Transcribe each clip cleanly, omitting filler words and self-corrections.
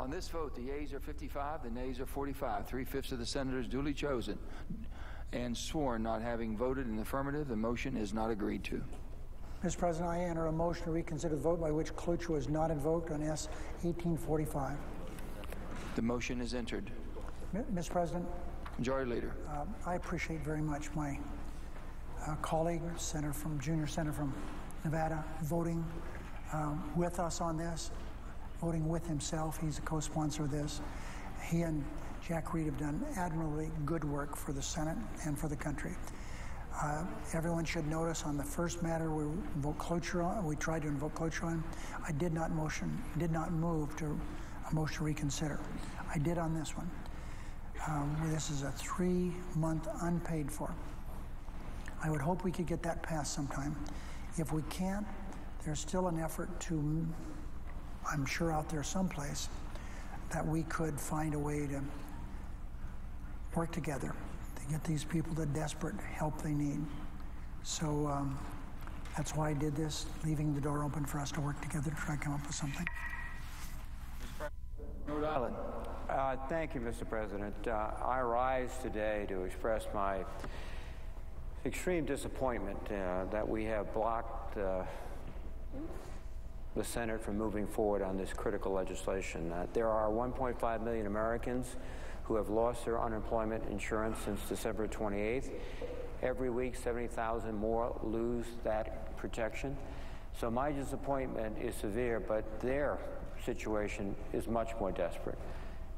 On this vote, the yeas are 55, the nays are 45. 3/5 of the senators duly chosen and sworn not having voted in the affirmative, the motion is not agreed to. Mr. President, I enter a motion to reconsider the vote by which cloture was not invoked on S. 1845. The motion is entered. Mr. President, Majority Leader. I appreciate very much my colleague, junior senator from Nevada, voting with us on this, voting with himself. He's a co-sponsor of this. He and Jack Reed have done admirably good work for the Senate and for the country. Everyone should notice on the first matter we invoke cloture on, we tried to invoke cloture on. I did not move to a motion to reconsider. I did on this one. This is a 3-month unpaid for. I would hope we could get that passed sometime. If we can't, there's still an effort to, I'm sure out there someplace, that we could find a way to work together to get these people the desperate help they need. So that's why I did this, leaving the door open for us to work together to try to come up with something. Rhode Island. Thank you, Mr. President. I rise today to express my extreme disappointment that we have blocked the Senate from moving forward on this critical legislation. There are 1.5 million Americans who have lost their unemployment insurance since December 28th. Every week, 70,000 more lose that protection. So my disappointment is severe, but their situation is much more desperate.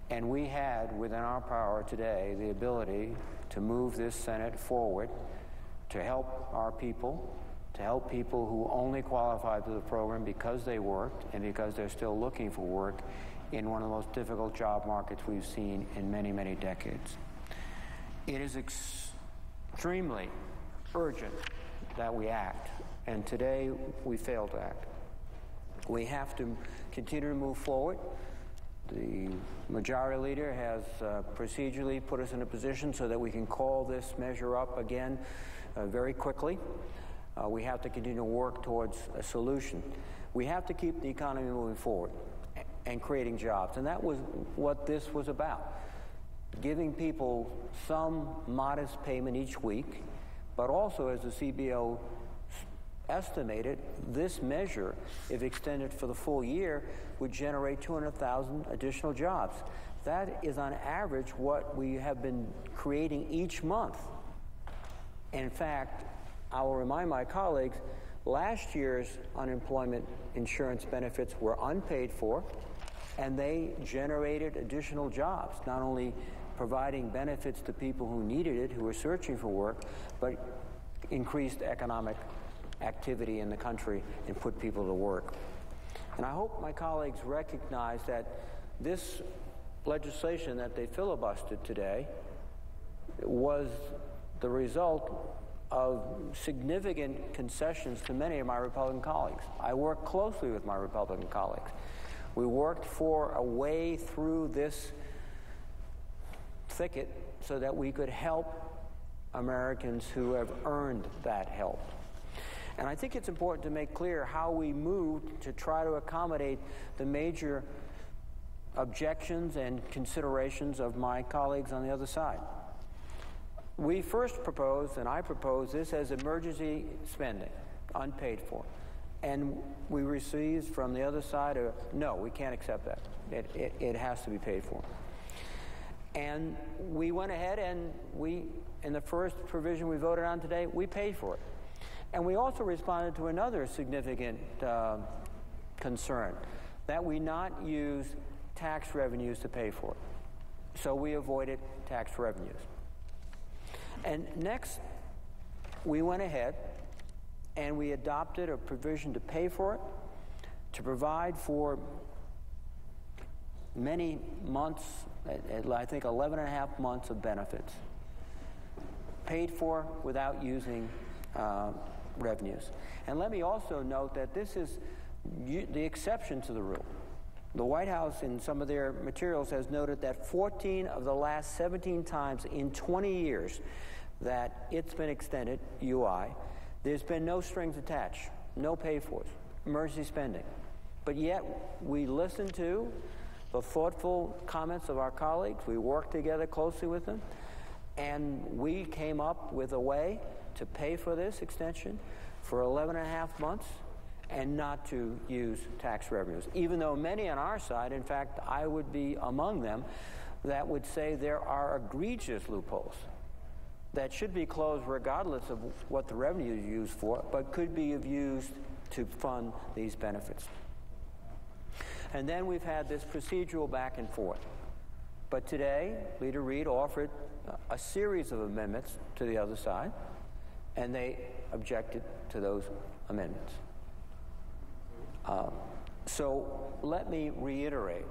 And we had, within our power today, the ability to move this Senate forward to help our people, to help people who only qualify for the program because they worked and because they're still looking for work in one of the most difficult job markets we've seen in many, many decades. It is extremely urgent that we act, and today we failed to act. We have to continue to move forward. The Majority Leader has procedurally put us in a position so that we can call this measure up again very quickly. We have to continue to work towards a solution. We have to keep the economy moving forward and creating jobs, and that was what this was about. Giving people some modest payment each week, but also, as the CBO estimated, this measure, if extended for the full year, would generate 200,000 additional jobs. That is on average what we have been creating each month. In fact, I will remind my colleagues, last year's unemployment insurance benefits were unpaid for, and they generated additional jobs, not only providing benefits to people who needed it, who were searching for work, but increased economic activity in the country and put people to work. And I hope my colleagues recognize that this legislation that they filibustered today was the result of significant concessions to many of my Republican colleagues. I worked closely with my Republican colleagues. We worked for a way through this thicket so that we could help Americans who have earned that help. And I think it's important to make clear how we moved to try to accommodate the major objections and considerations of my colleagues on the other side. We first proposed, and I proposed this as emergency spending, unpaid for. And we received from the other side a, no, we can't accept that. It has to be paid for. And we went ahead and we, in the first provision we voted on today, we paid for it. And we also responded to another significant concern, that we not use tax revenues to pay for it. So we avoided tax revenues. And next, we went ahead and we adopted a provision to pay for it, to provide for many months, I think 11 and a half months of benefits, paid for without using revenues. And let me also note that this is the exception to the rule. The White House, in some of their materials, has noted that 14 of the last 17 times in 20 years that it's been extended, UI, there's been no strings attached, no pay-fors, emergency spending. But yet we listened to the thoughtful comments of our colleagues. We worked together closely with them, and we came up with a way to pay for this extension for 11.5 months and not to use tax revenues, even though many on our side, in fact, I would be among them, that would say there are egregious loopholes that should be closed regardless of what the revenue is used for, but could be used to fund these benefits. And then we've had this procedural back and forth. But today, Leader Reid offered a series of amendments to the other side, and they objected to those amendments. So let me reiterate.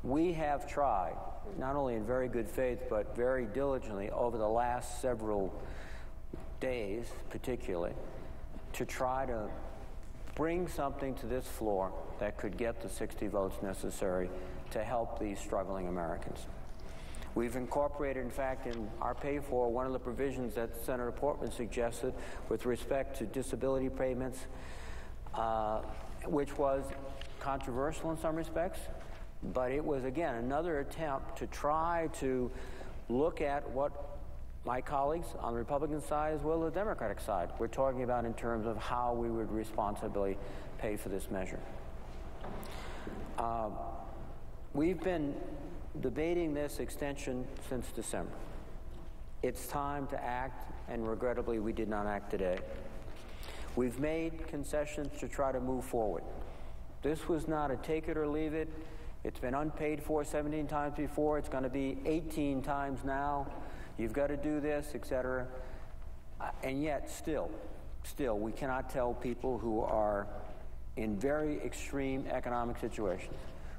We have tried, not only in very good faith, but very diligently over the last several days, particularly, to try to bring something to this floor that could get the 60 votes necessary to help these struggling Americans. We've incorporated, in fact, in our pay for one of the provisions that Senator Portman suggested with respect to disability payments, which was controversial in some respects, but it was, again, another attempt to try to look at what my colleagues on the Republican side as well as the Democratic side were talking about in terms of how we would responsibly pay for this measure. We've been debating this extension since December. It's time to act, and regrettably, we did not act today. We've made concessions to try to move forward. This was not a take it or leave it. It's been unpaid for 17 times before. It's going to be 18 times now. You've got to do this, etc. And yet, still, we cannot tell people who are in very extreme economic situations,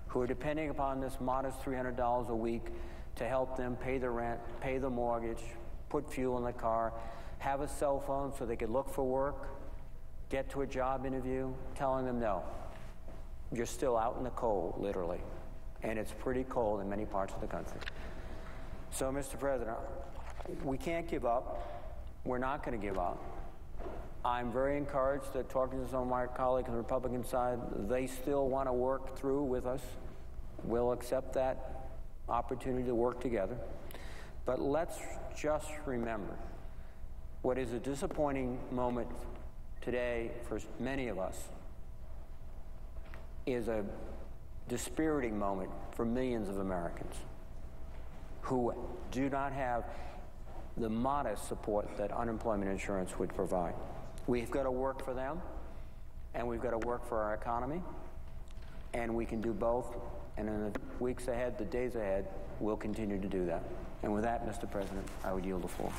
who are depending upon this modest $300 a week to help them pay the rent, pay the mortgage, put fuel in the car, have a cell phone so they could look for work, get to a job interview, telling them no. You're still out in the cold, literally. And it's pretty cold in many parts of the country. So, Mr. President, we can't give up. We're not going to give up. I'm very encouraged that talking to some of my colleagues on the Republican side, they still want to work through with us. We'll accept that opportunity to work together. But let's just remember what is a disappointing moment today for many of us is a dispiriting moment for millions of Americans who do not have the modest support that unemployment insurance would provide. We've got to work for them, and we've got to work for our economy, and we can do both, and in the weeks ahead, the days ahead, we'll continue to do that. And with that, Mr. President, I would yield the floor.